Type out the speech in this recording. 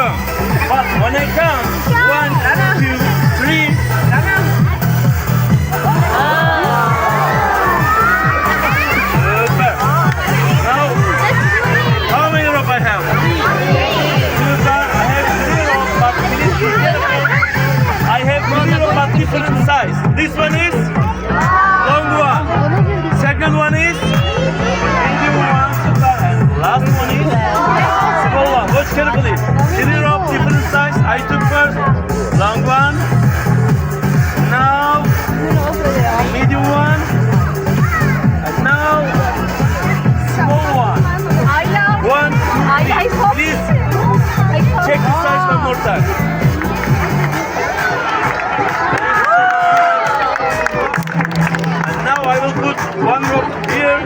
strong. But when I count, 1, 2, 3. Super. Now, how many rope I have? Super. I have 3 rope, but I have 3 rope but different size. This one is long one. Second one is medium one, super, and last one is small one. Watch carefully. 3 rope, different size. I took first long one. Now medium one, and now small one. 1, 2, 3. Please check the size one more time. And now I will put 1 rope here.